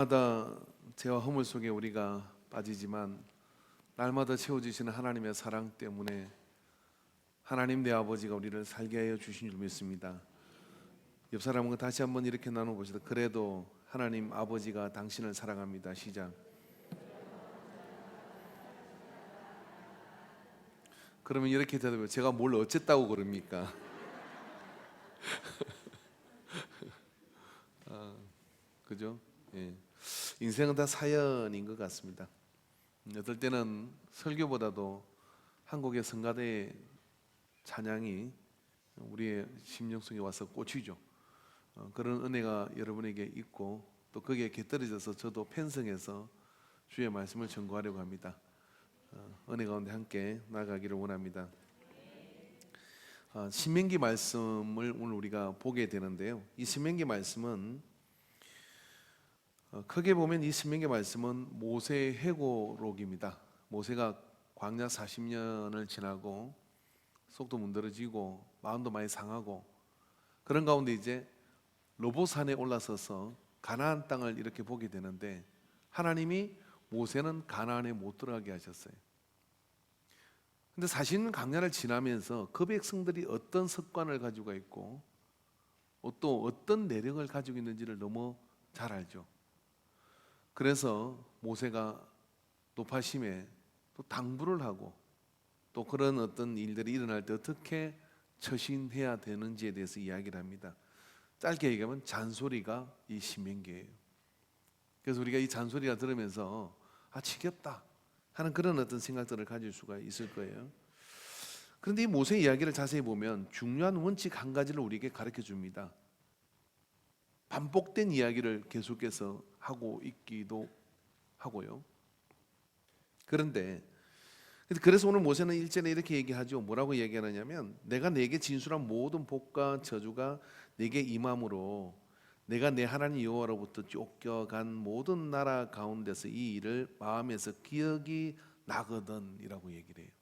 날마다 죄와 허물 속에 우리가 빠지지만 날마다 채워주시는 하나님의 사랑 때문에 하나님 내 아버지가 우리를 살게 하여 주신 줄 믿습니다. 옆 사람과 다시 한번 이렇게 나눠보시다. 그래도 하나님 아버지가 당신을 사랑합니다. 시작. 그러면 이렇게 대답해요. 제가 뭘 어쨌다고 그럽니까? 그죠? 예. 인생은 다 사연인 것 같습니다. 어떨 때는 설교보다도 한국의 성가대의 찬양이 우리의 심령 속에 와서 꽂히죠. 그런 은혜가 여러분에게 있고 또 거기에 곁들여져서 저도 편성해서 주의 말씀을 전거하려고 합니다. 은혜 가운데 함께 나아가기를 원합니다. 신명기 말씀을 오늘 우리가 보게 되는데요. 이 신명기 말씀은 크게 보면 이 신명기 말씀은 모세의 회고록입니다. 모세가 광야 40년을 지나고 속도 문드러지고 마음도 많이 상하고 그런 가운데 이제 로봇산에 올라서서 가나안 땅을 이렇게 보게 되는데 하나님이 모세는 가나안에 못 들어가게 하셨어요. 근데 사실은 광야를 지나면서 그 백성들이 어떤 습관을 가지고 있고 또 어떤 내력을 가지고 있는지를 너무 잘 알죠. 그래서 모세가 노파심에 또 당부를 하고 또 그런 어떤 일들이 일어날 때 어떻게 처신해야 되는지에 대해서 이야기를 합니다. 짧게 얘기하면 잔소리가 이 신명기예요. 그래서 우리가 이 잔소리가 들으면서 지겹다 하는 그런 어떤 생각들을 가질 수가 있을 거예요. 그런데 이 모세 이야기를 자세히 보면 중요한 원칙 한 가지를 우리에게 가르쳐 줍니다. 반복된 이야기를 계속해서 하고 있기도 하고요. 그래서 오늘 모세는 1절에 이렇게 얘기하죠. 뭐라고 얘기하느냐면 내가 내게 진술한 모든 복과 저주가 내게 임함으로 내가 내 하나님 여호와로부터 쫓겨간 모든 나라 가운데서 이 일을 마음에서 기억이 나거든 이라고 얘기를 해요.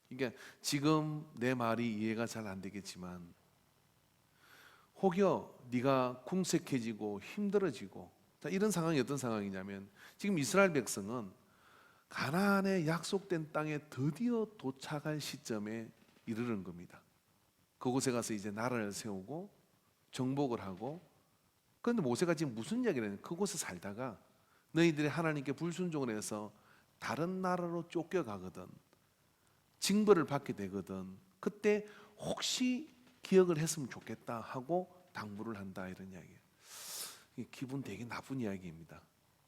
그러니까 지금 내 말이 이해가 잘 안 되겠지만 혹여 네가 궁색해지고 힘들어지고 이런 상황이 어떤 상황이냐면 지금 이스라엘 백성은 가나안의 약속된 땅에 드디어 도착할 시점에 이르는 겁니다. 그곳에 가서 이제 나라를 세우고 정복을 하고 그런데 모세가 지금 무슨 이야기를 하냐면 그곳에 살다가 너희들이 하나님께 불순종을 해서 다른 나라로 쫓겨가거든 징벌을 받게 되거든 그때 혹시 기억을 했으면 좋겠다 하고 당부를 한다 이런 이야기예요. 기분 되게 나쁜 이야기입니다.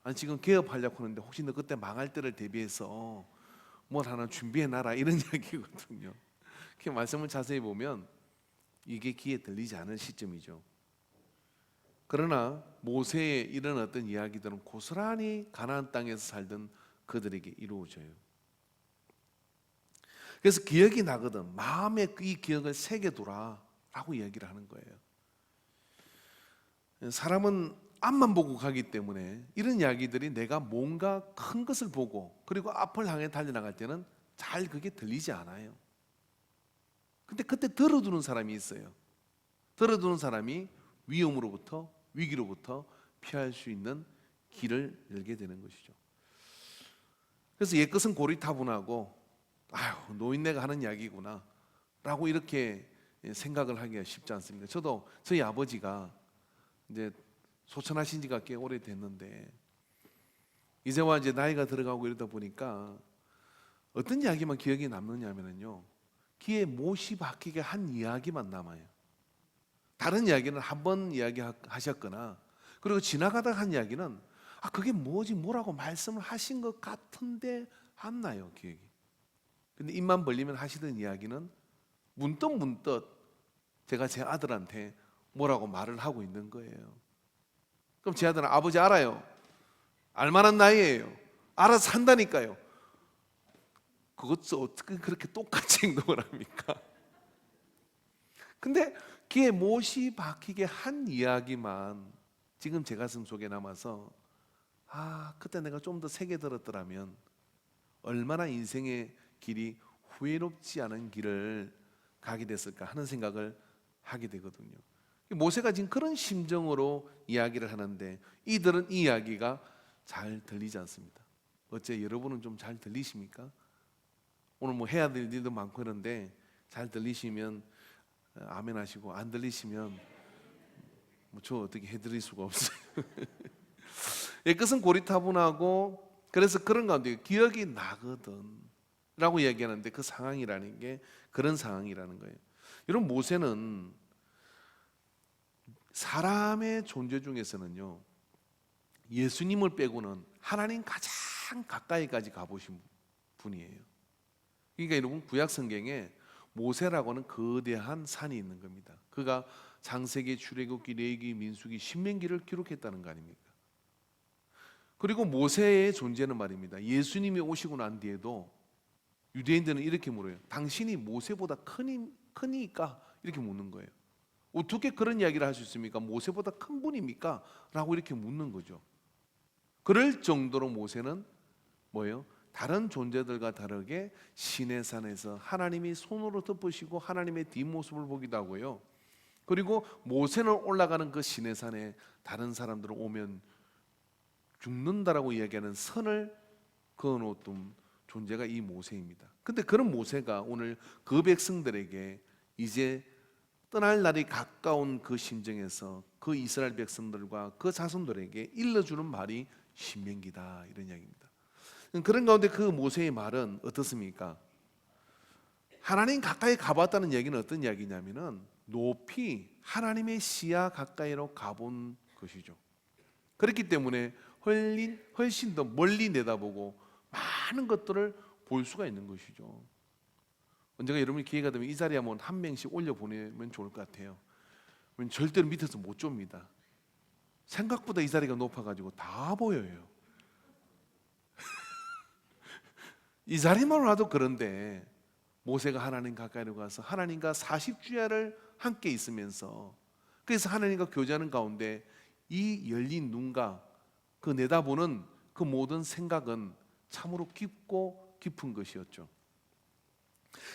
아니 지금 개업하려고 하는데 혹시 너 그때 망할 때를 대비해서 뭘 하나 준비해놔라 이런 이야기거든요. 그 말씀을 자세히 보면 이게 귀에 들리지 않을 시점이죠. 그러나 모세의 이런 어떤 이야기들은 고스란히 가나안 땅에서 살던 그들에게 이루어져요. 그래서 기억이 나거든 마음에 이 기억을 새겨두라 라고 이야기를 하는 거예요. 사람은 앞만 보고 가기 때문에 이런 이야기들이 내가 뭔가 큰 것을 보고 그리고 앞을 향해 달려나갈 때는 잘 그게 들리지 않아요. 근데 그때 들어두는 사람이 있어요. 들어두는 사람이 위험으로부터 위기로부터 피할 수 있는 길을 열게 되는 것이죠. 그래서 옛것은 고리타분하고 노인네가 하는 이야기구나 라고 이렇게 생각을 하기가 쉽지 않습니다. 저도 저희 아버지가 이제 소천하신 지가 꽤 오래됐는데 이제와 이제 나이가 들어가고 이러다 보니까 어떤 이야기만 기억에 남느냐면요 귀에 못이 박히게 한 이야기만 남아요. 다른 이야기는 한 번 이야기하셨거나 그리고 지나가다 한 이야기는 그게 뭐라고 말씀을 하신 것 같은데 안 나요 기억이. 근데 입만 벌리면 하시던 이야기는 문득 제가 제 아들한테 뭐라고 말을 하고 있는 거예요. 그럼 제 아들은 아버지 알아요. 알만한 나이예요. 알아서 한다니까요. 그것도 어떻게 그렇게 똑같이 행동을 합니까? 근데 귀에 못이 박히게 한 이야기만 지금 제 가슴 속에 남아서 그때 내가 좀 더 세게 들었더라면 얼마나 인생의 길이 후회롭지 않은 길을 가게 됐을까 하는 생각을 하게 되거든요. 모세가 지금 그런 심정으로 이야기를 하는데 이들은 이 이야기가 잘 들리지 않습니다. 어째 여러분은 좀 잘 들리십니까? 오늘 뭐 해야 될 일도 많고 그런데 잘 들리시면 아멘 하시고, 안 들리시면 뭐 저 어떻게 해드릴 수가 없어요. 예, 끝은 고리타분하고, 그래서 그런 가운데 기억이 나거든 라고 이야기하는데 그 상황이라는 게 그런 상황이라는 거예요. 여러분, 모세는 사람의 존재 중에서는요, 예수님을 빼고는 하나님 가장 가까이까지 가보신 분이에요. 그러니까 여러분, 구약 성경에 모세라고 하는 거대한 산이 있는 겁니다. 그가 창세기, 출애굽기, 레위기, 민수기, 신명기를 기록했다는 거 아닙니까? 그리고 모세의 존재는 말입니다, 예수님이 오시고 난 뒤에도 유대인들은 이렇게 물어요. 당신이 모세보다 크니까? 이렇게 묻는 거예요. 어떻게 그런 이야기를 할 수 있습니까? 모세보다 큰 분입니까? 라고 이렇게 묻는 거죠. 그럴 정도로 모세는 뭐예요? 다른 존재들과 다르게 시내산에서 하나님이 손으로 덮으시고 하나님의 뒷모습을 보기도 하고요. 그리고 모세는 올라가는 그 시내산에 다른 사람들은 오면 죽는다라고 이야기하는 선을 그어놓던 존재가 이 모세입니다. 근데 그런 모세가 오늘 그 백성들에게 이제 떠날 날이 가까운 그 심정에서 그 이스라엘 백성들과 그 자손들에게 일러주는 말이 신명기다, 이런 이야기입니다. 그런 가운데 그 모세의 말은 어떻습니까? 하나님 가까이 가봤다는 얘기는 어떤 이야기냐면은 높이 하나님의 시야 가까이로 가본 것이죠. 그렇기 때문에 훨씬 더 멀리 내다보고 많은 것들을 볼 수가 있는 것이죠. 언젠가 여러분이 기회가 되면 이 자리에 한번 한 명씩 올려보내면 좋을 것 같아요. 절대로 밑에서 못 줍니다. 생각보다 이 자리가 높아가지고 다 보여요. 이 자리만 와도 그런데 모세가 하나님 가까이로 가서 하나님과 40주야를 함께 있으면서, 그래서 하나님과 교제하는 가운데 이 열린 눈과 그 내다보는 그 모든 생각은 참으로 깊고 깊은 것이었죠.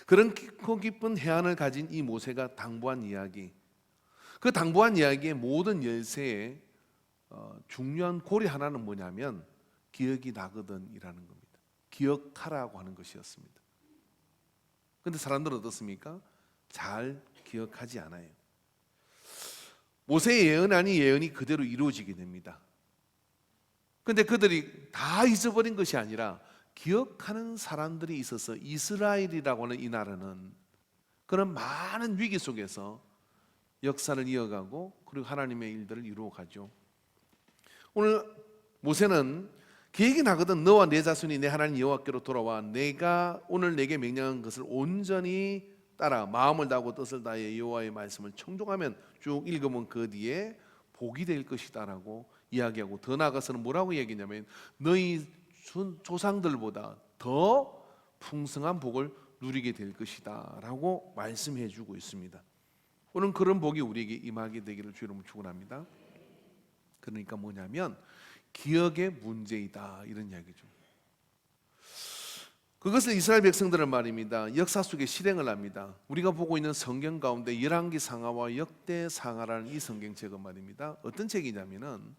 그런 깊고 깊은 해안을 가진 이 모세가 당부한 이야기, 그 당부한 이야기의 모든 열쇠의 중요한 고리 하나는 뭐냐면 기억이 나거든 이라는 겁니다. 기억하라고 하는 것이었습니다. 그런데 사람들은 어떻습니까? 잘 기억하지 않아요. 모세의 예언 아닌 예언이 그대로 이루어지게 됩니다. 그런데 그들이 다 잊어버린 것이 아니라 기억하는 사람들이 있어서 이스라엘이라고 하는 이 나라는 그런 많은 위기 속에서 역사를 이어가고 그리고 하나님의 일들을 이루어가죠. 오늘 모세는 기억이 나거든 너와 내 자손이 내 하나님 여호와께로 돌아와 내가 오늘 내게 명령한 것을 온전히 따라 마음을 다하고 뜻을 다해 여호와의 말씀을 청종하면, 쭉 읽으면 그 뒤에 복이 될 것이다 라고 이야기하고, 더 나아가서는 뭐라고 얘기냐면 너희 조상들보다 더 풍성한 복을 누리게 될 것이다 라고 말씀해 주고 있습니다. 오늘 그런 복이 우리에게 임하게 되기를 주의 이름으로 축원합니다. 그러니까 뭐냐면 기억의 문제이다, 이런 이야기죠. 그것을 이스라엘 백성들은 말입니다, 역사 속에 실행을 합니다. 우리가 보고 있는 성경 가운데 열왕기 상하와 역대 상하라는 이 성경책은 말입니다, 어떤 책이냐면은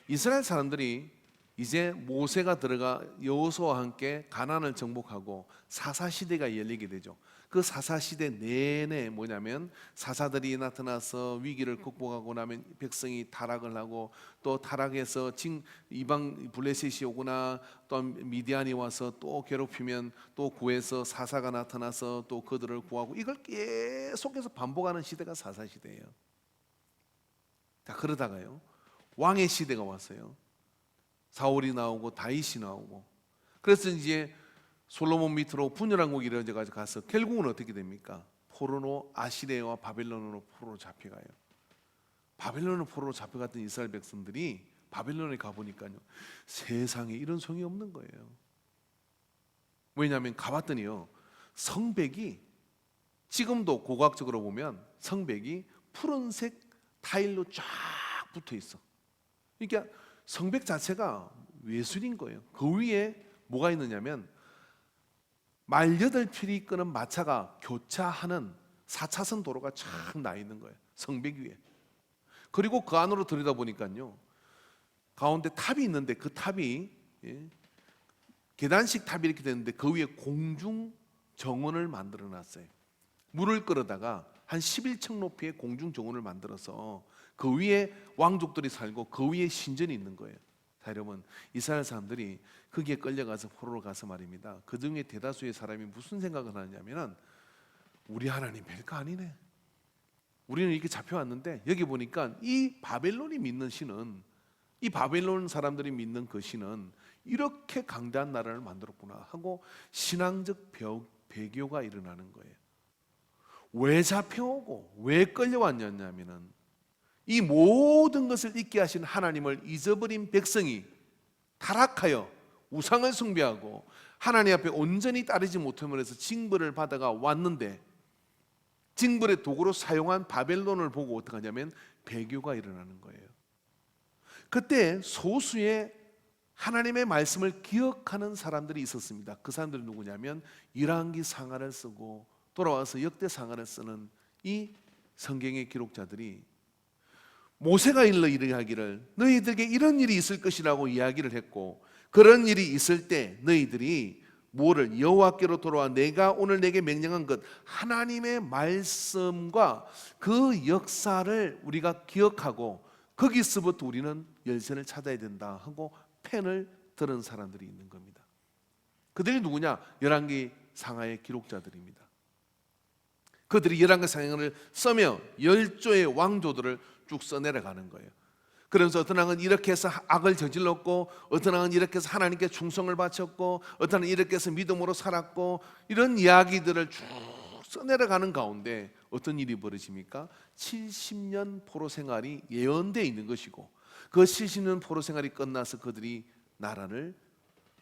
이스라엘 사람들이 이제 모세가 들어가 여호수아와 함께 가나안을 정복하고 사사시대가 열리게 되죠. 그 사사시대 내내 뭐냐면 사사들이 나타나서 위기를 극복하고 나면 백성이 타락을 하고, 또 타락해서 이방 블레셋이 오거나 또 미디안이 와서 또 괴롭히면 또 구해서 사사가 나타나서 또 그들을 구하고, 이걸 계속해서 반복하는 시대가 사사시대예요. 자, 그러다가요 왕의 시대가 왔어요. 사울이 나오고 다윗이 나오고, 그래서 이제 솔로몬 밑으로 분열왕국이 이루어져 가서 결국은 어떻게 됩니까? 포로로 아시리아와 바벨론으로 포로로 잡혀가요. 바벨론으로 포로로 잡혀갔던 이스라엘 백성들이 바벨론에 가보니까요 세상에 이런 성이 없는 거예요. 왜냐하면 가봤더니요 성벽이 지금도 고고학적으로 보면 성벽이 푸른색 타일로 쫙 붙어 있어. 그러니까 성벽 자체가 외술인 거예요. 그 위에 뭐가 있느냐면 말 8필이 이끄는 마차가 교차하는 4차선 도로가 쫙 나 있는 거예요. 성벽 위에. 그리고 그 안으로 들여다보니까요, 가운데 탑이 있는데 그 탑이 계단식 탑이 이렇게 되는데 그 위에 공중 정원을 만들어 놨어요. 물을 끌어다가 한 11층 높이의 공중 정원을 만들어서 그 위에 왕족들이 살고 그 위에 신전이 있는 거예요. 자, 여러분, 이스라엘 사람들이 거기에 끌려가서 포로로 가서 말입니다, 그 중에 대다수의 사람이 무슨 생각을 하냐면은 우리 하나님 별거 아니네, 우리는 이렇게 잡혀왔는데 여기 보니까 이 바벨론이 믿는 신은, 이 바벨론 사람들이 믿는 그 신은 이렇게 강대한 나라를 만들었구나 하고 신앙적 배교가 일어나는 거예요. 왜 잡혀오고 왜 끌려왔냐면은 이 모든 것을 잊게 하신 하나님을 잊어버린 백성이 타락하여 우상을 숭배하고 하나님 앞에 온전히 따르지 못함으로 해서 징벌을 받아가 왔는데, 징벌의 도구로 사용한 바벨론을 보고 어떻게 하냐면 배교가 일어나는 거예요. 그때 소수의 하나님의 말씀을 기억하는 사람들이 있었습니다. 그 사람들은 누구냐면 열왕기 상하를 쓰고 돌아와서 역대 상하를 쓰는 이 성경의 기록자들이 모세가 일러 이야기를, 너희들에게 이런 일이 있을 것이라고 이야기를 했고, 그런 일이 있을 때 너희들이 뭐를, 여호와께로 돌아와 내가 오늘 내게 명령한 것, 하나님의 말씀과 그 역사를 우리가 기억하고 거기서부터 우리는 열쇠를 찾아야 된다 하고 펜을 들은 사람들이 있는 겁니다. 그들이 누구냐? 열왕기 상하의 기록자들입니다. 그들이 열왕기 상하를 써며 10조의 왕조들을 쭉 써내려가는 거예요. 그러면서 어떤 왕은 이렇게 해서 악을 저질렀고, 어떤 왕은 이렇게 해서 하나님께 충성을 바쳤고, 어떤 왕은 이렇게 해서 믿음으로 살았고, 이런 이야기들을 쭉 써내려가는 가운데 어떤 일이 벌어집니까? 70년 포로 생활이 예언되어 있는 것이고, 그 70년 포로 생활이 끝나서 그들이 나라를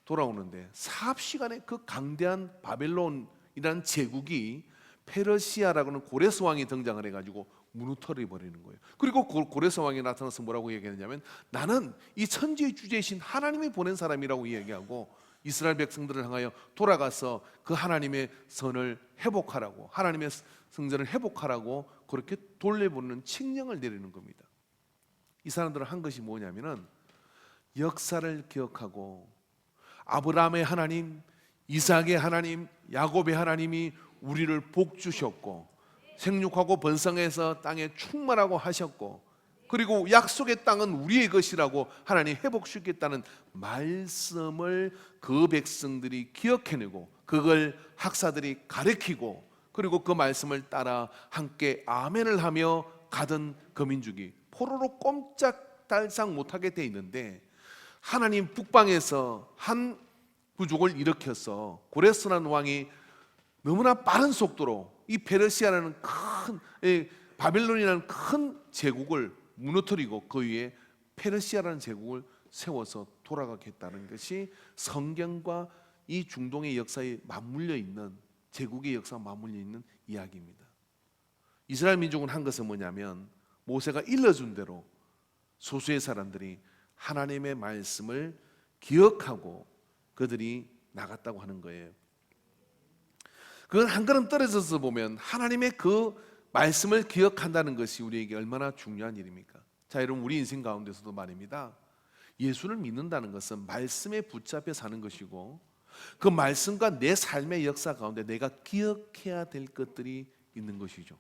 돌아오는데 사합시간에 그 강대한 바벨론이라는 제국이 페르시아라고는 고레스 왕이 등장을 해가지고 무너뜨려 버리는 거예요. 그리고 고레스 왕이 나타나서 뭐라고 얘기하냐면 나는 이 천지의 주제이신 하나님이 보낸 사람이라고 이야기하고 이스라엘 백성들을 향하여 돌아가서 그 하나님의 선을 회복하라고, 하나님의 성전을 회복하라고 그렇게 돌려보는 칙령을 내리는 겁니다. 이 사람들은 한 것이 뭐냐면은 역사를 기억하고 아브라함의 하나님, 이삭의 하나님, 야곱의 하나님이 우리를 복 주셨고 생육하고 번성해서 땅에 충만하고 하셨고, 그리고 약속의 땅은 우리의 것이라고 하나님 회복시켰다는 말씀을 그 백성들이 기억해내고 그걸 학사들이 가르치고, 그리고 그 말씀을 따라 함께 아멘을 하며 가던 그 민족이 포로로 꼼짝달싹 못하게 돼 있는데, 하나님 북방에서 한 부족을 일으켜서 고레스라는 왕이 너무나 빠른 속도로 이 페르시아라는 큰 바벨론이라는 큰 제국을 무너뜨리고 그 위에 페르시아라는 제국을 세워서 돌아가겠다는 것이 성경과 이 중동의 역사에 맞물려 있는, 제국의 역사와 맞물려 있는 이야기입니다. 이스라엘 민족은 한 것은 뭐냐면 모세가 일러준 대로 소수의 사람들이 하나님의 말씀을 기억하고 그들이 나갔다고 하는 거예요. 그건 한 걸음 떨어져서 보면 하나님의 그 말씀을 기억한다는 것이 우리에게 얼마나 중요한 일입니까? 자, 여러분, 우리 인생 가운데서도 말입니다, 예수를 믿는다는 것은 말씀에 붙잡혀 사는 것이고 그 말씀과 내 삶의 역사 가운데 내가 기억해야 될 것들이 있는 것이죠.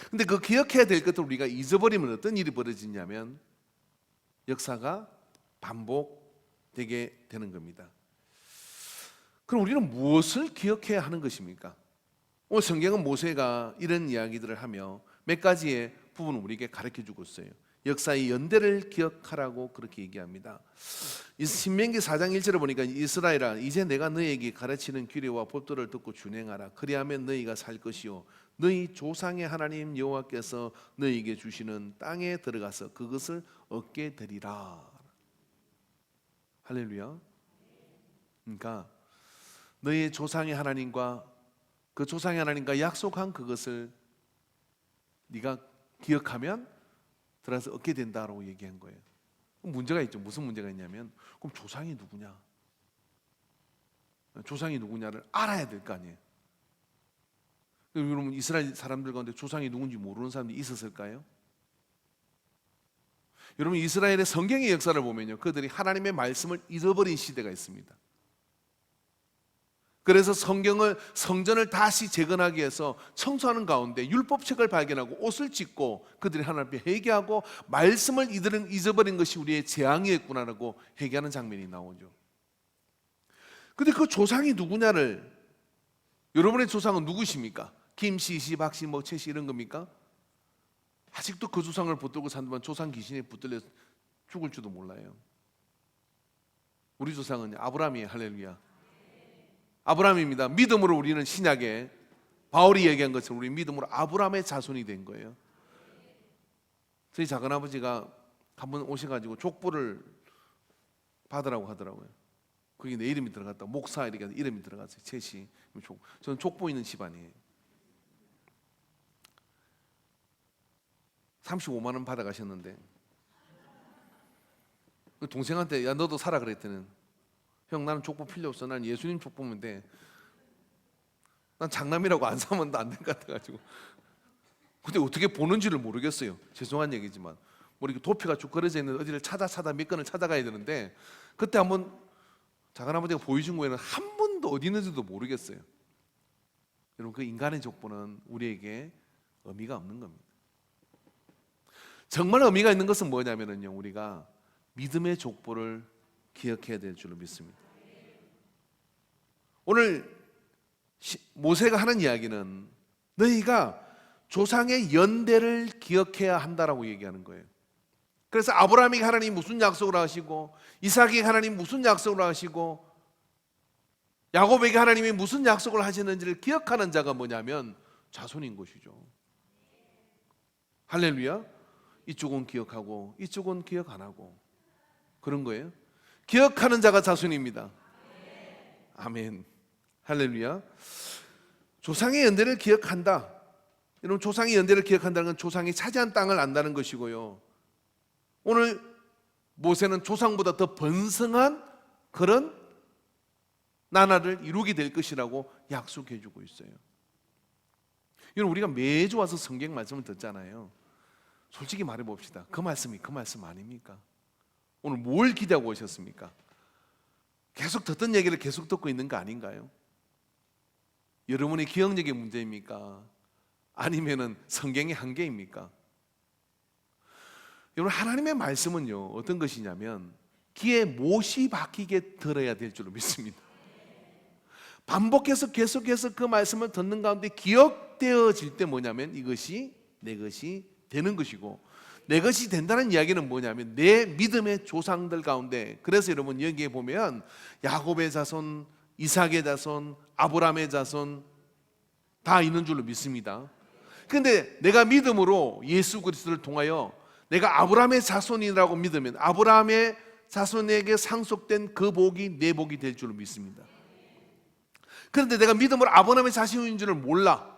근데 그 기억해야 될 것들을 우리가 잊어버리면 어떤 일이 벌어지냐면 역사가 반복되게 되는 겁니다. 그럼 우리는 무엇을 기억해야 하는 것입니까? 오늘 성경은 모세가 이런 이야기들을 하며 몇 가지의 부분을 우리에게 가르쳐주고 있어요. 역사의 연대를 기억하라고 그렇게 얘기합니다. 신명기 4장 1절에 보니까 이스라엘아, 이제 내가 너희에게 가르치는 규례와 법도를 듣고 준행하라. 그리하면 너희가 살 것이요 너희 조상의 하나님 여호와께서 너희에게 주시는 땅에 들어가서 그것을 얻게 되리라. 할렐루야. 그러니까 너희 조상의 하나님과 그 조상의 하나님과 약속한 그것을 네가 기억하면 들어가서 얻게 된다라고 얘기한 거예요. 문제가 있죠. 무슨 문제가 있냐면 그럼 조상이 누구냐? 조상이 누구냐를 알아야 될 거 아니에요. 여러분, 이스라엘 사람들 가운데 조상이 누군지 모르는 사람들이 있었을까요? 여러분, 이스라엘의 성경의 역사를 보면요, 그들이 하나님의 말씀을 잊어버린 시대가 있습니다. 그래서 성전을 다시 재건하기 위해서 청소하는 가운데 율법책을 발견하고 옷을 찢고 그들이 하나님 앞에 회개하고 말씀을 잊어버린 것이 우리의 재앙이었구나라고 회개하는 장면이 나오죠. 근데 그 조상이 누구냐를, 여러분의 조상은 누구십니까? 김씨, 씨, 박씨, 뭐 최씨 이런 겁니까? 아직도 그 조상을 붙들고 산다면 조상 귀신에 붙들려 죽을지도 몰라요. 우리 조상은 아브라함이에요. 할렐루야. 아브라함입니다. 믿음으로 우리는 신약에 바울이 얘기한 것처럼 우리 믿음으로 아브라함의 자손이 된 거예요. 저희 작은아버지가 한번 오셔가지고 족보를 받으라고 하더라고요. 거기 내 이름이 들어갔다. 목사 이렇게 이름이 들어갔어요. 최씨. 저는 족보 있는 집안이에요. 35만 원 받아가셨는데 동생한테 야 너도 사라 그랬더니 형 나는 족보 필요 없어. 난 예수님 족보면 돼. 난 장남이라고 안 사면 안 될 것 같아가지고. 근데 어떻게 보는지를 모르겠어요. 죄송한 얘기지만 뭐 이렇게 도표가 쭉 그려져 있는 어디를 찾아 몇 건을 찾아가야 되는데 그때 한번 작은아버지가 보여준 거에는 한 번도 어디 있는지도 모르겠어요. 여러분, 그 인간의 족보는 우리에게 의미가 없는 겁니다. 정말 의미가 있는 것은 뭐냐면요, 우리가 믿음의 족보를 기억해야 될 줄로 믿습니다. 오늘 모세가 하는 이야기는 너희가 조상의 연대를 기억해야 한다라고 얘기하는 거예요. 그래서 아브라함에게 하나님 무슨 약속을 하시고 이삭에게 하나님 무슨 약속을 하시고 야곱에게 하나님이 무슨 약속을 하시는지를 기억하는 자가 뭐냐면 자손인 것이죠. 할렐루야. 이쪽은 기억하고 이쪽은 기억 안 하고 그런 거예요. 기억하는 자가 자손입니다. 아멘. 할렐루야. 조상의 연대를 기억한다. 여러분, 조상의 연대를 기억한다는 건 조상이 차지한 땅을 안다는 것이고요. 오늘 모세는 조상보다 더 번성한 그런 나라를 이루게 될 것이라고 약속해 주고 있어요. 여러분, 우리가 매주 와서 성경 말씀을 듣잖아요. 솔직히 말해 봅시다. 그 말씀이 그 말씀 아닙니까? 오늘 뭘 기대하고 오셨습니까? 계속 듣던 얘기를 계속 듣고 있는 거 아닌가요? 여러분의 기억력의 문제입니까? 아니면은 성경의 한계입니까? 여러분, 하나님의 말씀은요, 어떤 것이냐면 귀에 못이 박히게 들어야 될 줄로 믿습니다. 반복해서 계속해서 그 말씀을 듣는 가운데 기억되어질 때 뭐냐면 이것이 내 것이 되는 것이고, 내 것이 된다는 이야기는 뭐냐면 내 믿음의 조상들 가운데, 그래서 여러분 여기에 보면 야곱의 자손, 이삭의 자손, 아브라함의 자손 다 있는 줄로 믿습니다. 그런데 내가 믿음으로 예수 그리스도를 통하여 내가 아브라함의 자손이라고 믿으면 아브라함의 자손에게 상속된 그 복이 내 복이 될 줄로 믿습니다. 그런데 내가 믿음으로 아브라함의 자손인 줄을 몰라,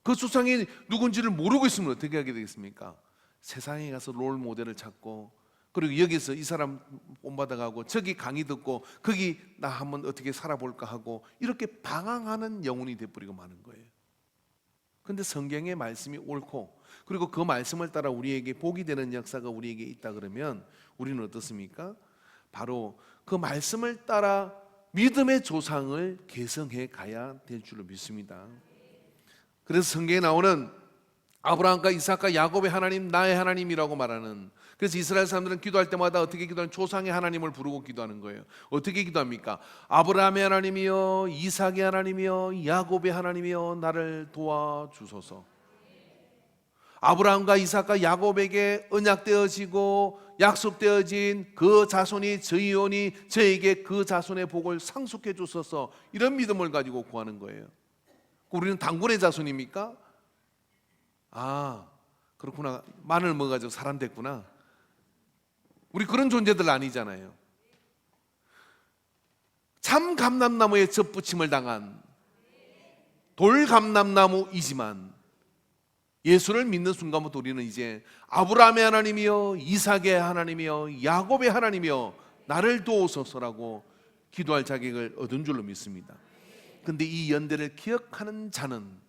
그 조상이 누군지를 모르고 있으면 어떻게 하게 되겠습니까? 세상에 가서 롤 모델을 찾고, 그리고 여기서 이 사람 본받아가고 저기 강의 듣고 거기 나 한번 어떻게 살아볼까 하고 이렇게 방황하는 영혼이 되어버리고 마는 거예요. 그런데 성경의 말씀이 옳고 그리고 그 말씀을 따라 우리에게 복이 되는 역사가 우리에게 있다 그러면 우리는 어떻습니까? 바로 그 말씀을 따라 믿음의 조상을 계승해 가야 될 줄로 믿습니다. 그래서 성경에 나오는 아브라함과 이삭과 야곱의 하나님, 나의 하나님이라고 말하는, 그래서 이스라엘 사람들은 기도할 때마다 어떻게 기도하는, 조상의 하나님을 부르고 기도하는 거예요. 어떻게 기도합니까? 아브라함의 하나님이여, 이삭의 하나님이여, 야곱의 하나님이여, 나를 도와주소서. 아브라함과 이삭과 야곱에게 언약되어지고 약속되어진 그 자손이 저희오니 저에게 그 자손의 복을 상속해 주소서, 이런 믿음을 가지고 구하는 거예요. 우리는 단군의 자손입니까? 아, 그렇구나. 마늘 먹어가지고 사람 됐구나. 우리 그런 존재들 아니잖아요. 참 감람나무에 접붙임을 당한 돌감람나무이지만 예수를 믿는 순간부터 우리는 이제 아브라함의 하나님이여, 이삭의 하나님이여, 야곱의 하나님이여, 나를 도우소서라고 기도할 자격을 얻은 줄로 믿습니다. 근데 이 연대를 기억하는 자는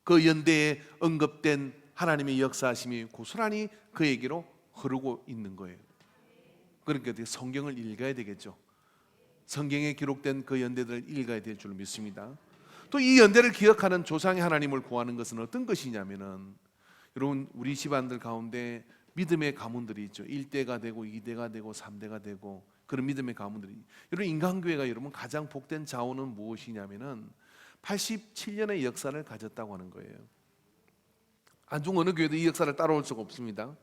그 연대에 언급된 하나님의 역사하심이 고스란히 그에게로 흐르고 있는 거예요. 그러니까 성경을 읽어야 되겠죠. 성경에 기록된 그 연대들을 읽어야 될 줄 믿습니다. 또 이 연대를 기억하는 조상의 하나님을 구하는 것은 어떤 것이냐면은, 여러분 우리 집안들 가운데 믿음의 가문들이 있죠. 1대가 되고 2대가 되고 3대가 되고 그런 믿음의 가문들이. 여러분 인간교회가 여러분 가장 복된 자원은 무엇이냐면은 87년의 역사를 가졌다고 하는 거예요. 안중 어느 교회도 이 역사를 따라올 수가 없습니다.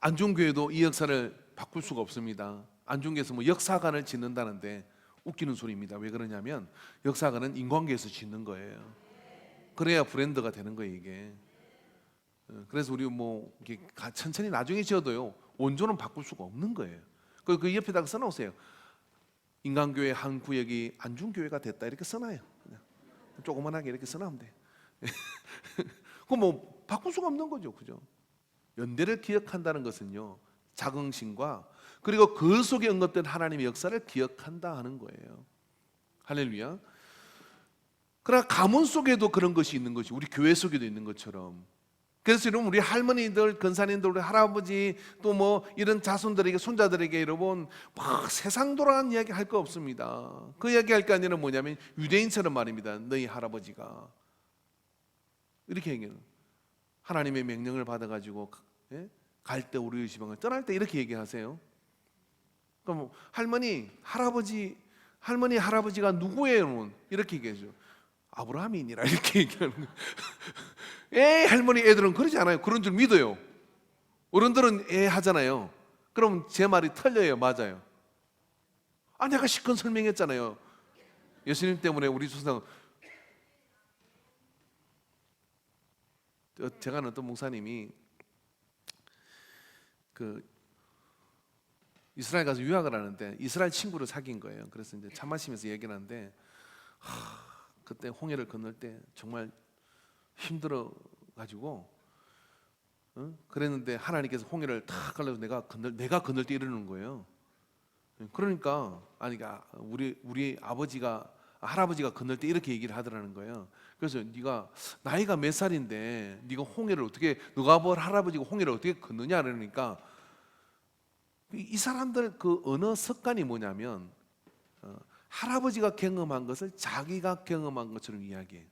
안중교회도 이 역사를 바꿀 수가 없습니다. 안중교에서 뭐 역사관을 짓는다는데 웃기는 소리입니다. 왜 그러냐면 역사관은 인관계에서 짓는 거예요. 그래야 브랜드가 되는 거예요 이게. 그래서 우리 뭐 이렇게 천천히 나중에 지어도요 원조는 바꿀 수가 없는 거예요. 그 옆에다가 써놓으세요. 인간교회 한 구역이 안중교회가 됐다 이렇게 써놔요. 그냥 조그만하게 이렇게 써놓으면 돼. 그럼 뭐 바꿀 수가 없는 거죠, 그죠? 연대를 기억한다는 것은요 자긍심과 그리고 그 속에 언급된 하나님의 역사를 기억한다 하는 거예요. 할렐루야. 그러나 가문 속에도 그런 것이 있는 것이 우리 교회 속에도 있는 것처럼. 그래서 여러분 우리 할머니들, 권사님들, 우리 할아버지 또 뭐 이런 자손들에게 손자들에게 여러분 막 세상 돌아가는 이야기 할 거 없습니다. 그 이야기 할 게 아니라 뭐냐면 유대인처럼 말입니다. 너희 할아버지가 이렇게 얘기해요. 하나님의 명령을 받아가지고 갈 때 우리 지방을 떠날 때 이렇게 얘기하세요. 그럼 할머니, 할아버지가 누구예요? 이렇게 얘기해줘. 아브라함이니라 이렇게 얘기하는 거예요. 에이 할머니 애들은 그러지 않아요. 그런 줄 믿어요. 어른들은 에 하잖아요. 그럼 제 말이 틀려요, 맞아요? 아 내가 실컷 설명했잖아요. 예수님 때문에 우리 조상 제가 아는 어떤 목사님이 그 이스라엘 가서 유학을 하는데 이스라엘 친구를 사귄 거예요. 그래서 이제 차 마시면서 얘기를 하는데 그때 홍해를 건널 때 정말 힘들어 가지고 그랬는데 하나님께서 홍해를 탁 갈라서 내가 건널 때 이러는 거예요. 그러니까 우리 할아버지가 건널 때 이렇게 얘기를 하더라는 거예요. 그래서 네가 나이가 몇 살인데 네가 홍해를 어떻게 누가 볼 할아버지가 홍해를 어떻게 건너냐 그러니까 이 사람들 그 언어 습관이 뭐냐면 할아버지가 경험한 것을 자기가 경험한 것처럼 이야기해요.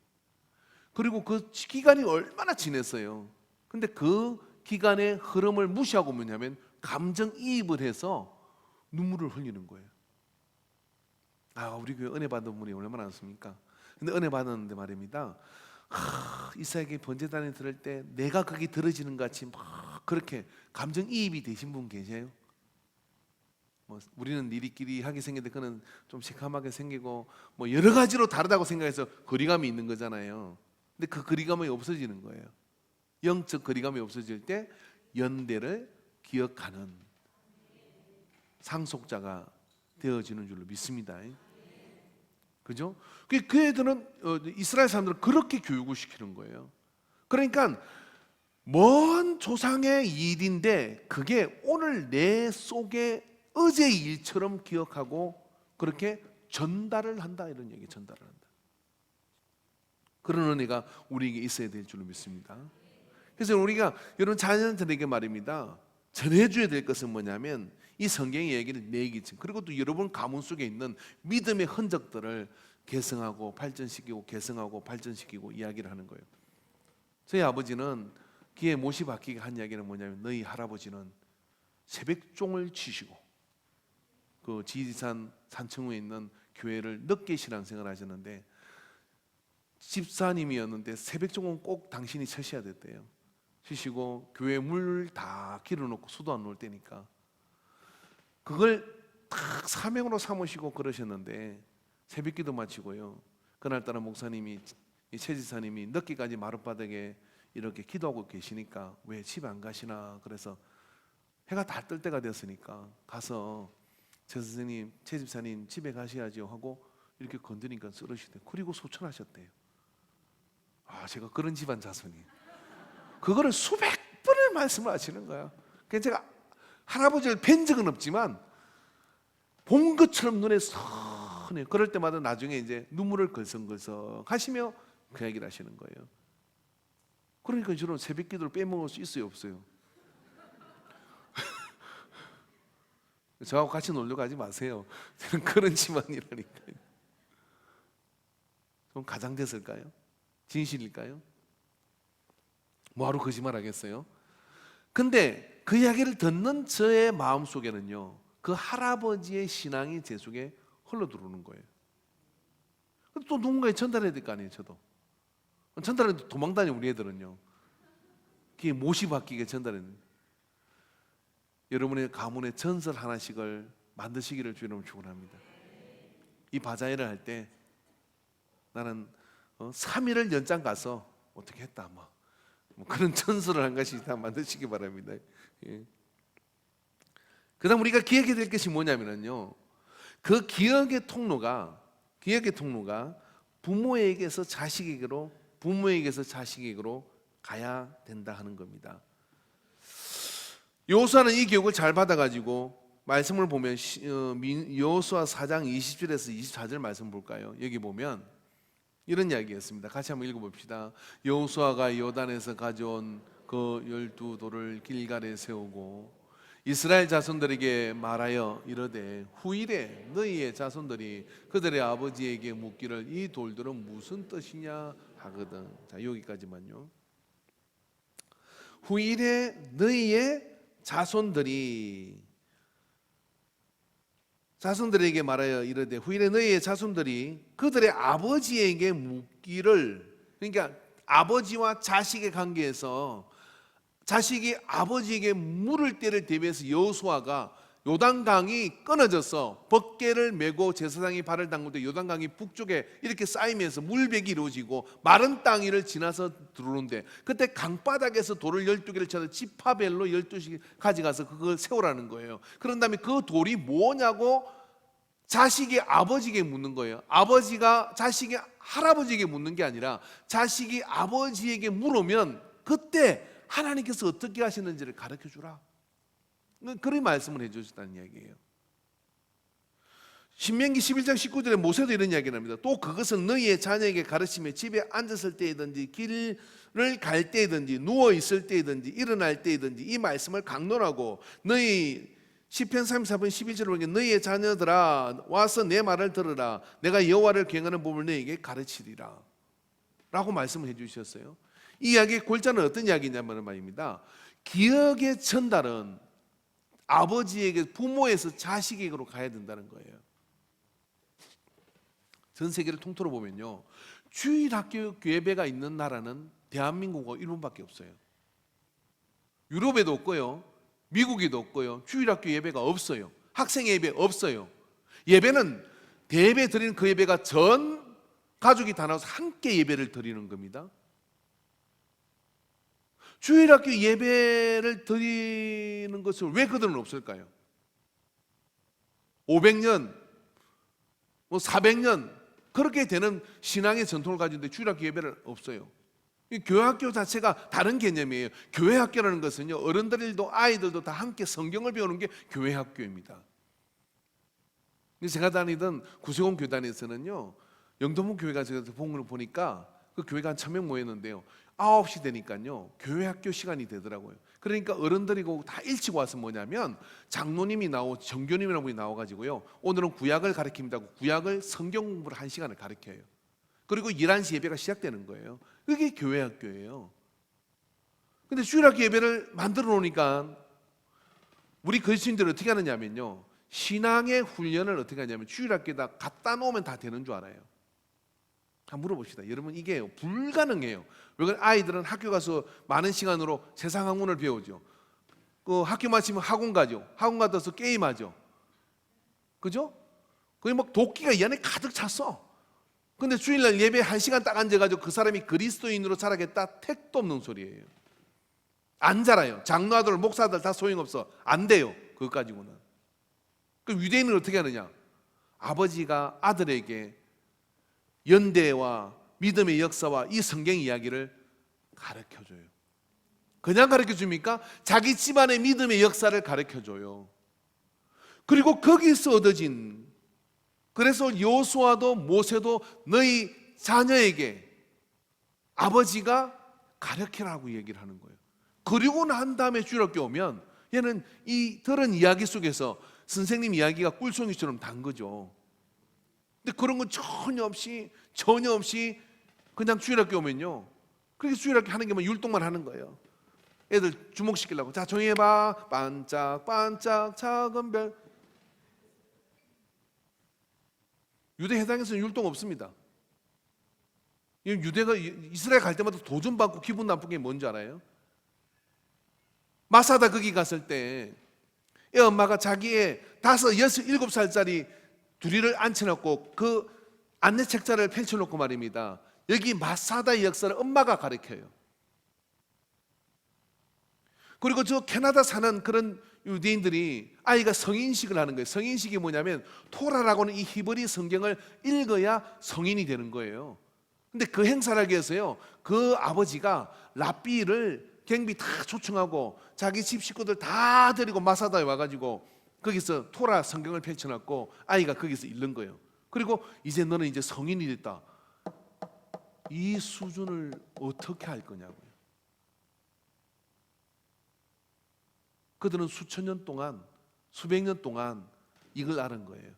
그리고 그 기간이 얼마나 지냈어요. 근데 그 기간의 흐름을 무시하고 뭐냐면 감정이입을 해서 눈물을 흘리는 거예요. 아 우리 교회 은혜 받은 분이 얼마나 많습니까? 근데 은혜 받았는데 말입니다. 이사야에게 번제단에 들을 때 내가 거기 들어지는 것 같이 막 그렇게 감정이입이 되신 분 계세요? 뭐 우리는 니리끼리하게 생겼는데 그는 좀 시커멓게 생기고 뭐 여러 가지로 다르다고 생각해서 거리감이 있는 거잖아요. 근데 그 거리감이 없어지는 거예요. 영적 거리감이 없어질 때 연대를 기억하는 상속자가 되어지는 줄로 믿습니다. 그죠? 그 애들은 이스라엘 사람들은 그렇게 교육을 시키는 거예요. 그러니까 먼 조상의 일인데 그게 오늘 내 속에 어제 일처럼 기억하고 그렇게 전달을 한다 이런 얘기 전달을 한다. 그런 은혜가 우리에게 있어야 될 줄로 믿습니다. 그래서 우리가 여러분 자녀들에게 말입니다. 전해줘야 될 것은 뭐냐면 이 성경의 얘기를 내기층 그리고 또 여러분 가문 속에 있는 믿음의 흔적들을 개성하고 발전시키고 이야기를 하는 거예요. 저희 아버지는 귀에 못이 박히게 한 이야기는 뭐냐면 너희 할아버지는 새벽종을 치시고 그 지리산 산청후에 있는 교회를 늦게 신앙생활을 하셨는데 집사님이었는데 새벽종은 꼭 당신이 쳐셔야 됐대요. 치시고 교회 물 다 길어놓고 수도 안 놓을 때니까 그걸 딱 사명으로 삼으시고 그러셨는데 새벽기도 마치고요. 그날따라 목사님이 최 지사님이 늦게까지 마룻바닥에 이렇게 기도하고 계시니까 왜 집 안 가시나 그래서 해가 다 뜰 때가 됐으니까 가서 최 선생님, 최 집사님 집에 가셔야죠 하고 이렇게 건드니까 쓰러시대. 그리고 소천하셨대요. 아 제가 그런 집안 자손이 그거를 수백 번을 말씀을 하시는 거야. 그래서 제가 할아버지를 뵌 적은 없지만 본 것처럼 눈에 선해. 그럴 때마다 나중에 이제 눈물을 걸성걸성 하시며 그 얘기를 하시는 거예요. 그러니까 저는 새벽 기도를 빼먹을 수 있어요, 없어요? 저하고 같이 놀러 가지 마세요. 저는 그런 집안이라니까요. 좀 가장됐을까요? 진실일까요? 뭐하러 거짓말 하겠어요? 근데 그 이야기를 듣는 저의 마음속에는요, 그 할아버지의 신앙이 제 속에 흘러들어오는 거예요. 또 누군가에 전달해야 될 거 아니에요. 저도 전달해도 도망다녀. 우리 애들은요, 그게 못이 바뀌게 전달했는. 여러분의 가문의 전설 하나씩을 만드시기를 주님을 축원합니다. 이 바자회를 할 때 나는 3일을 연장 가서 어떻게 했다 뭐 그런 전설을 한 가지 다 만드시기 바랍니다. 예. 그다음 우리가 기억해야 될 것이 뭐냐면요, 그 기억의 통로가 부모에게서 자식에게로, 부모에게서 자식에게로 가야 된다 하는 겁니다. 여호수아는 이 교육을 잘 받아가지고 말씀을 보면 여호수아 4장 20절에서 24절 말씀 볼까요? 여기 보면 이런 이야기였습니다. 같이 한번 읽어봅시다. 여호수아가 요단에서 가져온 그 12돌을 길갈에 세우고 이스라엘 자손들에게 말하여 이르되 후일에 너희의 자손들이 그들의 아버지에게 묻기를 이 돌들은 무슨 뜻이냐 하거든. 자, 여기까지만요. 후일에 너희의 자손들에게 말하여 이르되 후일에 너희의 자손들이 그들의 아버지에게 묻기를, 그러니까 아버지와 자식의 관계에서 자식이 아버지에게 물을 때를 대비해서 여호수아가 요단강이 끊어져서 벅개를 메고 제사장이 발을 담글 때 요단강이 북쪽에 이렇게 쌓이면서 물백이 이루어지고 마른 땅 위를 지나서 들어오는데, 그때 강바닥에서 돌을 12개를 쳐서 지파벨로 12씩 가져가서 그걸 세우라는 거예요. 그런 다음에 그 돌이 뭐냐고 자식이 아버지에게 묻는 거예요. 아버지가 자식이 할아버지에게 묻는 게 아니라 자식이 아버지에게 물으면 그때 하나님께서 어떻게 하시는지를 가르쳐 주라, 그런 말씀을 해주셨다는 이야기예요. 신명기 11장 19절에 모세도 이런 이야기를 합니다. 또 그것은 너희의 자녀에게 가르치며 집에 앉았을 때이든지 길을 갈 때이든지 누워 있을 때이든지 일어날 때이든지 이 말씀을 강론하고 너희 시편 34편 11절을 보니까 너희의 자녀들아 와서 내 말을 들으라 내가 여호와를 경외하는 법을 너희에게 가르치리라 라고 말씀을 해주셨어요. 이 이야기의 골자는 어떤 이야기냐면 말입니다. 기억의 전달은 아버지에게, 부모에서 자식에게로 가야 된다는 거예요. 전 세계를 통틀어 보면요, 주일학교 예배가 있는 나라는 대한민국과 일본밖에 없어요. 유럽에도 없고요, 미국에도 없고요, 주일학교 예배가 없어요. 학생 예배 없어요. 예배는 대예배 드리는 그 예배가 전 가족이 다 나와서 함께 예배를 드리는 겁니다. 주일학교 예배를 드리는 것을 왜 그들은 없을까요? 500년, 400년 그렇게 되는 신앙의 전통을 가지는데 주일학교 예배를 없어요. 교회학교 자체가 다른 개념이에요. 교회학교라는 것은요, 어른들도 아이들도 다 함께 성경을 배우는 게 교회학교입니다. 제가 다니던 구세공 교단에서는요, 영도문 교회가 제가 본을 보니까 그 교회가 한 1000명 모였는데요, 9시 되니까요 교회학교 시간이 되더라고요. 그러니까 어른들이고 다 일찍 와서 뭐냐면 장로님이 정교님이라는 분이 나와가지고요, 오늘은 구약을 가르칩니다. 구약을 성경 공부를 1시간을 가르쳐요. 그리고 11시 예배가 시작되는 거예요. 그게 교회학교예요. 근데 주일학교 예배를 만들어 놓으니까 우리 그리스도인들은 어떻게 하느냐면요, 신앙의 훈련을 어떻게 하냐면 주일학교에다 갖다 놓으면 다 되는 줄 알아요. 한번 물어봅시다. 여러분, 이게 불가능해요. 왜 그래? 아이들은 학교 가서 많은 시간으로 세상 학문을 배우죠. 그 학교 마치면 학원 가죠. 학원 가서 게임하죠. 그죠? 거기 막 도끼가 이 안에 가득 찼어. 근데 주일날 예배 1시간 딱 앉아가지고 그 사람이 그리스도인으로 자라겠다? 택도 없는 소리예요. 안 자라요. 장로아들, 목사들 다 소용없어. 안 돼요. 그것 가지고는. 그 유대인은 어떻게 하느냐? 아버지가 아들에게 연대와 믿음의 역사와 이 성경 이야기를 가르쳐줘요. 그냥 가르쳐줍니까? 자기 집안의 믿음의 역사를 가르쳐줘요. 그리고 거기서 얻어진, 그래서 여호수아도 모세도 너희 자녀에게 아버지가 가르치라고 얘기를 하는 거예요. 그리고 난 다음에 주일학교 오면 얘는 이 들은 이야기 속에서 선생님 이야기가 꿀송이처럼 단 거죠. 근데 그런 건 전혀 없이 그냥 주일학교 오면요, 그렇게 주일학교 하는 게 뭐 율동만 하는 거예요. 애들 주목시키려고, 자 조용히 해봐, 반짝반짝 작은 별. 유대 해당에서는 율동 없습니다. 유대가 이스라엘 갈 때마다 도전받고 기분 나쁜 게 뭔지 알아요? 마사다 거기 갔을 때 애 엄마가 자기의 5, 6, 7살짜리 둘이를 앉혀놓고 그 안내 책자를 펼쳐놓고 말입니다, 여기 마사다의 역사를 엄마가 가르쳐요. 그리고 저 캐나다 사는 그런 유대인들이 아이가 성인식을 하는 거예요. 성인식이 뭐냐면 토라라고는 이 히브리 성경을 읽어야 성인이 되는 거예요. 근데 그 행사를 하기 위해서요, 그 아버지가 랍비를 경비 다 초청하고 자기 집 식구들 다 데리고 마사다에 와가지고 거기서 토라 성경을 펼쳐놨고 아이가 거기서 읽는 거예요. 그리고 이제 너는 이제 성인이 됐다. 이 수준을 어떻게 할 거냐고요. 그들은 수천 년 동안, 수백 년 동안 이걸 아는 거예요.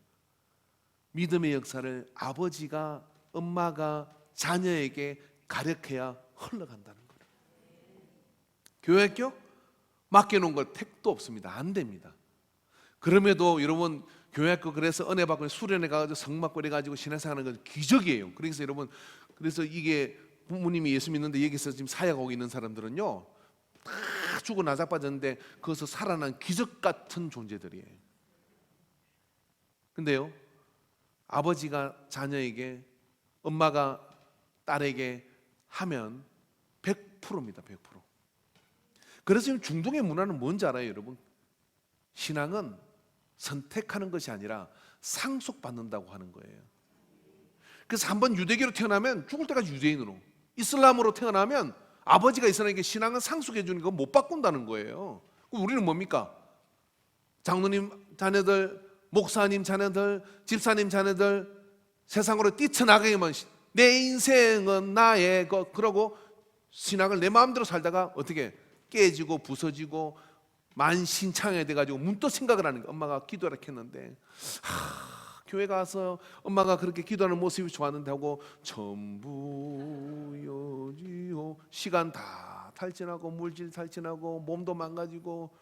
믿음의 역사를 아버지가, 엄마가 자녀에게 가르쳐야 흘러간다는 거예요. 교회학교 맡겨놓은 걸 택도 없습니다. 안 됩니다. 그럼에도 여러분 교회학교 그래서 은혜 받고 수련회 가가지고 성 받고 이래가지고 신앙생활하는 건 기적이에요. 그래서 여러분, 그래서 이게 부모님이 예수 믿는데 여기서 지금 사역하고 있는 사람들은요, 다 죽어 나자빠졌는데 거기서 살아난 기적 같은 존재들이에요. 근데요, 아버지가 자녀에게, 엄마가 딸에게 하면 100%입니다. 100%. 그래서 지금 중동의 문화는 뭔지 알아요, 여러분? 신앙은 선택하는 것이 아니라 상속받는다고 하는 거예요. 그래서 한번 유대교로 태어나면 죽을 때까지 유대인으로, 이슬람으로 태어나면 아버지가 이스라엘에게 신앙은 상속해 주는 거 못 바꾼다는 거예요. 그럼 우리는 뭡니까? 장로님 자녀들, 목사님 자녀들, 집사님 자녀들 세상으로 뛰쳐나가기만, 내 인생은 나의 것, 그러고 신앙을 내 마음대로 살다가 어떻게 깨지고 부서지고 만신창이 돼가지고 문득 생각을 하는 거예요. 엄마가 기도하라 했는데 교회 가서 엄마가 그렇게 기도하는 모습이 좋았는데 하고 전부여지요, 시간 다 탈진하고 물질 탈진하고 몸도 망가지고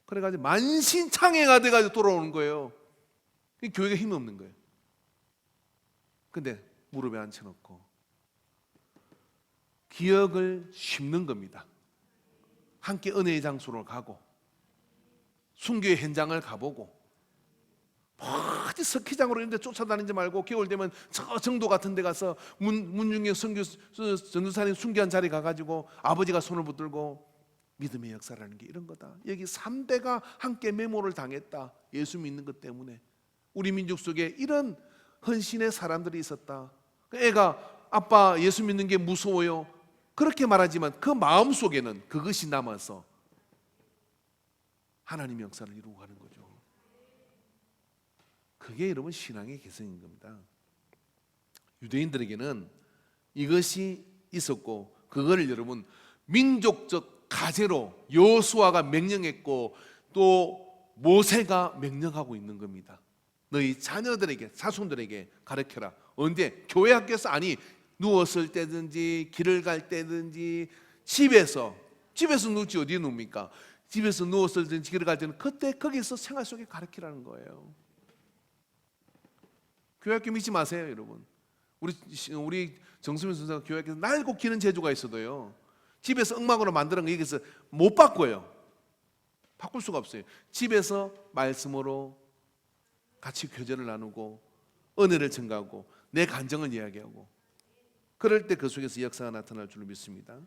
그래가지고 만신창이가 돼가지고 돌아오는 거예요. 교회가 힘이 없는 거예요. 근데 무릎에 앉혀놓고 기억을 심는 겁니다. 함께 은혜의 장소로 가고 순교의 현장을 가보고, 어디 스키장으로 이런 데 쫓아다니지 말고 겨울 되면 저 정도 같은 데 가서 문중경 전도사님 순교한 자리 가가지고 아버지가 손을 붙들고 믿음의 역사라는 게 이런 거다. 여기 3대가 함께 메모를 당했다. 예수 믿는 것 때문에 우리 민족 속에 이런 헌신의 사람들이 있었다. 애가 아빠 예수 믿는 게 무서워요 그렇게 말하지만 그 마음 속에는 그것이 남아서 하나님의 역사를 이루고 가는 거죠. 그게 여러분 신앙의 개성인 겁니다. 유대인들에게는 이것이 있었고 그거를 여러분 민족적 가제로 여호수아가 명령했고 또 모세가 명령하고 있는 겁니다. 너희 자녀들에게, 자손들에게 가르쳐라. 언제? 교회 학교에서 아니, 누웠을 때든지 길을 갈 때든지 집에서 누웠지 어디에 눕니까? 집에서 누웠을 때든지 길을 갈 때는 그때 거기서 생활 속에 가르치라는 거예요. 교회 학교 믿지 마세요, 여러분. 우리 정수민 선생가 교회 학교에서 날고 기는 재주가 있어도요, 집에서 엉망으로 만드는 거 여기서 못 바꿔요. 바꿀 수가 없어요. 집에서 말씀으로 같이 교제를 나누고 은혜를 증가하고 내 간정을 이야기하고 그럴 때 그 속에서 역사가 나타날 줄 믿습니다.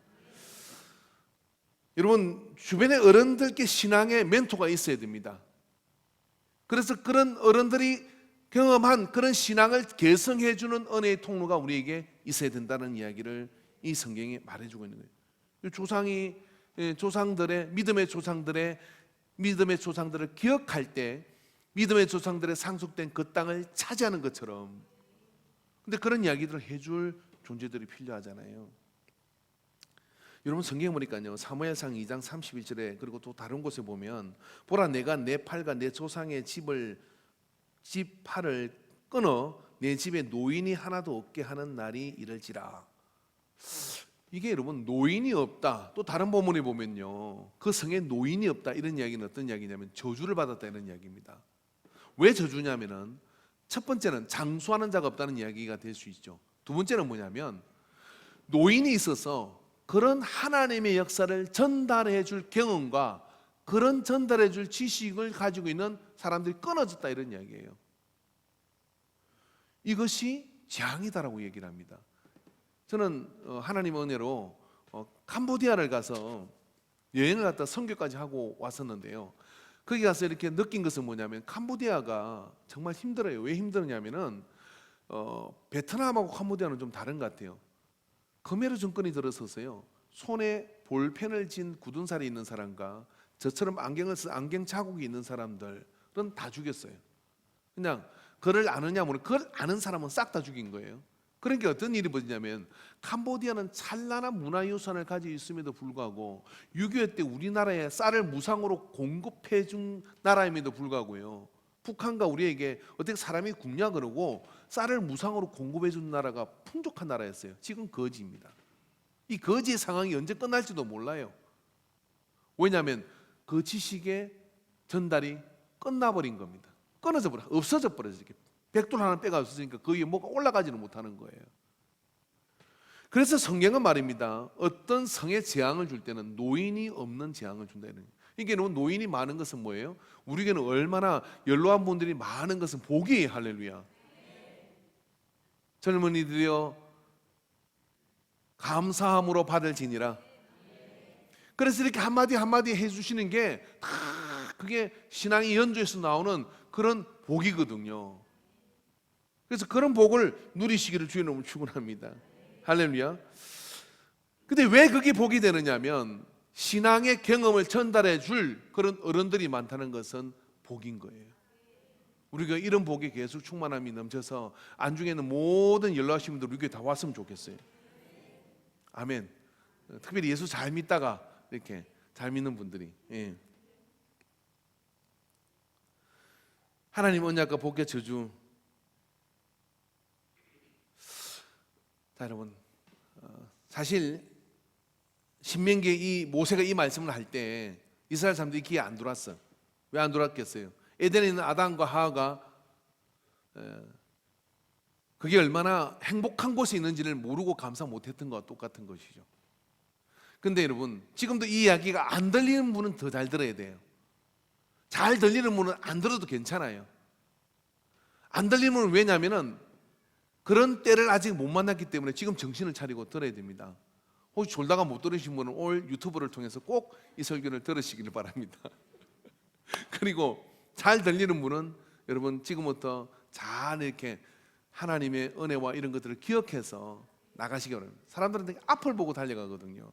여러분 주변의 어른들께 신앙의 멘토가 있어야 됩니다. 그래서 그런 어른들이 경험한 그런 신앙을 개성해 주는 은혜의 통로가 우리에게 있어야 된다는 이야기를 이 성경이 말해주고 있는 거예요. 조상들의 믿음의 조상들을 기억할 때 믿음의 조상들의 상속된 그 땅을 차지하는 것처럼, 근데 그런 이야기들을 해줄 존재들이 필요하잖아요. 여러분 성경 보니까요, 사무엘상 2장 31절에 그리고 또 다른 곳에 보면 보라 내가 내 팔과 내 조상의 집 팔을 끊어 내 집에 노인이 하나도 없게 하는 날이 이를지라. 이게 여러분 노인이 없다. 또 다른 본문에 보면요, 그 성에 노인이 없다 이런 이야기는 어떤 이야기냐면 저주를 받았다 이런 이야기입니다. 왜 저주냐면은 첫 번째는 장수하는 자가 없다는 이야기가 될 수 있죠. 두 번째는 뭐냐면 노인이 있어서 그런 하나님의 역사를 전달해 줄 경험과 그런 전달해 줄 지식을 가지고 있는 사람들이 끊어졌다 이런 이야기예요. 이것이 재앙이다라고 얘기를 합니다. 저는 하나님의 은혜로 캄보디아를 가서 여행을 갔다 선교까지 하고 왔었는데요. 거기 가서 이렇게 느낀 것은 뭐냐면 캄보디아가 정말 힘들어요. 왜 힘드냐면은 베트남하고 캄보디아는 좀 다른 것 같아요. khmer 정권이 들어서서요, 손에 볼펜을 쥔 굳은 살이 있는 사람과 저처럼 안경을 쓴 안경 자국이 있는 사람들은 다 죽였어요. 그냥 그를 아느냐 모르, 그걸 아는 사람은 싹 다 죽인 거예요. 그러니까 어떤 일이 벌어지냐면 캄보디아는 찬란한 문화유산을 가지고 있음에도 불구하고 6.25 때 우리나라에 쌀을 무상으로 공급해 준 나라임에도 불구하고요, 북한과 우리에게 어떻게 사람이 굶냐 그러고 쌀을 무상으로 공급해 준 나라가 풍족한 나라였어요. 지금 거지입니다. 이 거지의 상황이 언제 끝날지도 몰라요. 왜냐하면 그 지식의 전달이 끝나버린 겁니다. 끊어져 버려, 없어져 버려서 이렇게 백돌 하나 빼가 없어지니까 거기에 뭐가 올라가지는 못하는 거예요. 그래서 성경은 말입니다, 어떤 성에 재앙을 줄 때는 노인이 없는 재앙을 준다 이런. 이게 노인이 많은 것은 뭐예요? 우리에게는 얼마나 연로한 분들이 많은 것은 복이에요. 할렐루야. 젊은이들이여 감사함으로 받을지니라. 그래서 이렇게 한마디 한마디 해주시는 게 다 그게 신앙의 연조에서 나오는 그런 복이거든요. 그래서 그런 복을 누리시기를 주의 이름으로 축원합니다. 할렐루야. 근데 왜 그게 복이 되느냐면 신앙의 경험을 전달해 줄 그런 어른들이 많다는 것은 복인 거예요. 우리가 이런 복에 계속 충만함이 넘쳐서 안중에는 모든 연로하신 분들 우리 교회 다 왔으면 좋겠어요. 아멘. 특별히 예수 잘 믿다가 이렇게 잘 믿는 분들이, 예. 하나님 언약과 복의 저주. 자 여러분, 사실 신명기에 이 모세가 이 말씀을 할 때 이스라엘 사람들이 귀에 안 들어왔어. 왜 안 들어왔겠어요? 에덴에 있는 아담과 하와가 그게 얼마나 행복한 곳에 있는지를 모르고 감사 못했던 것과 똑같은 것이죠. 근데 여러분, 지금도 이 이야기가 안 들리는 분은 더 잘 들어야 돼요. 잘 들리는 분은 안 들어도 괜찮아요. 안 들리는 분은 왜냐하면 그런 때를 아직 못 만났기 때문에 지금 정신을 차리고 들어야 됩니다. 혹시 졸다가 못 들으신 분은 올 유튜브를 통해서 꼭 이 설교를 들으시기를 바랍니다. 그리고 잘 들리는 분은 여러분 지금부터 잘 이렇게 하나님의 은혜와 이런 것들을 기억해서 나가시기 바랍니다. 사람들은 되게 앞을 보고 달려가거든요.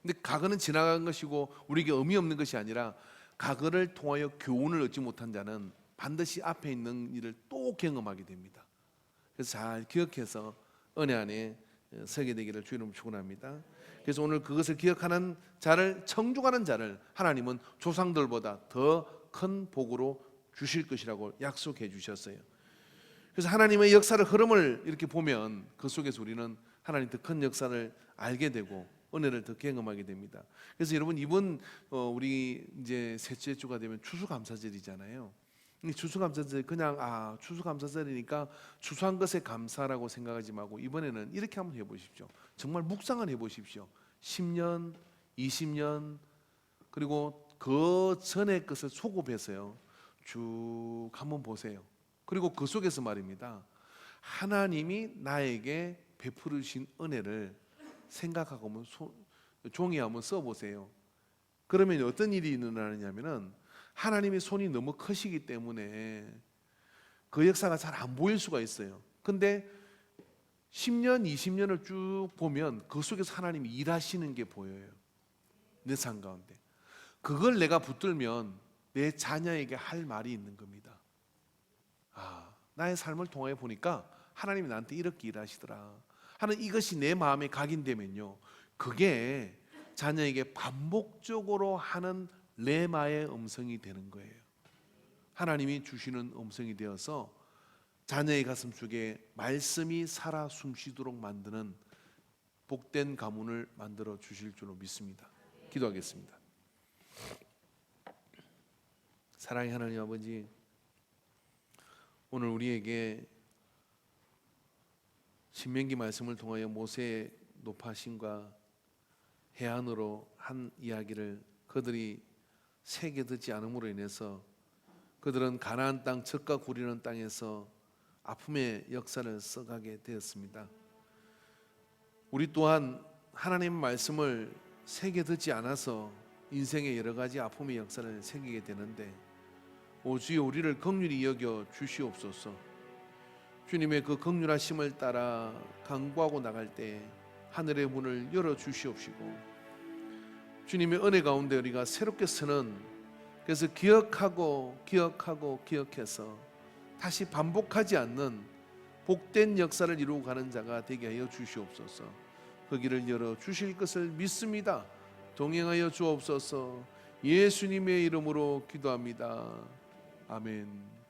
근데 과거는 지나간 것이고 우리에게 의미 없는 것이 아니라 과거를 통하여 교훈을 얻지 못한 자는 반드시 앞에 있는 일을 또 경험하게 됩니다. 그래서 잘 기억해서 은혜 안에 서게 되기를 주의 이름으로 축원합니다. 그래서 오늘 그것을 기억하는 자를, 청중하는 자를 하나님은 조상들보다 더 큰 복으로 주실 것이라고 약속해 주셨어요. 그래서 하나님의 역사를 흐름을 이렇게 보면 그 속에서 우리는 하나님 더 큰 역사를 알게 되고 은혜를 더 경험하게 됩니다. 그래서 여러분 이번 우리 이제 셋째 주가 되면 추수감사절이잖아요. 추수감사절 그냥 추수감사절이니까 추수한 것에 감사라고 생각하지 말고 이번에는 이렇게 한번 해보십시오. 정말 묵상을 해보십시오. 10년, 20년 그리고 그 전의 것을 소급해서요 쭉 한번 보세요. 그리고 그 속에서 말입니다, 하나님이 나에게 베풀으신 은혜를 생각하고 한번 종이에 한번 써보세요. 그러면 어떤 일이 일어나느냐면은 하나님의 손이 너무 크시기 때문에 그 역사가 잘 안 보일 수가 있어요. 근데 10년, 20년을 쭉 보면 그 속에서 하나님이 일하시는 게 보여요. 내 삶 가운데. 그걸 내가 붙들면 내 자녀에게 할 말이 있는 겁니다. 나의 삶을 통해 보니까 하나님이 나한테 이렇게 일하시더라 하는 이것이 내 마음에 각인되면요, 그게 자녀에게 반복적으로 하는 레마의 음성이 되는 거예요. 하나님이 주시는 음성이 되어서 자녀의 가슴 속에 말씀이 살아 숨쉬도록 만드는 복된 가문을 만들어 주실 줄로 믿습니다. 기도하겠습니다. 사랑의 하나님 아버지, 오늘 우리에게 신명기 말씀을 통하여 모세의 높아심과 해안으로 한 이야기를 그들이 새겨 듣지 않음으로 인해서 그들은 가나안 땅 젖과 구리는 땅에서 아픔의 역사를 써가게 되었습니다. 우리 또한 하나님 말씀을 새겨 듣지 않아서 인생의 여러 가지 아픔의 역사를 새기게 되는데, 오 주여, 우리를 긍휼히 여겨 주시옵소서. 주님의 그 긍휼하심을 따라 간구하고 나갈 때 하늘의 문을 열어 주시옵시고, 주님의 은혜 가운데 우리가 새롭게 서는, 그래서 기억해서 다시 반복하지 않는 복된 역사를 이루고 가는 자가 되게 하여 주시옵소서. 그 길을 열어 주실 것을 믿습니다. 동행하여 주옵소서. 예수님의 이름으로 기도합니다. 아멘.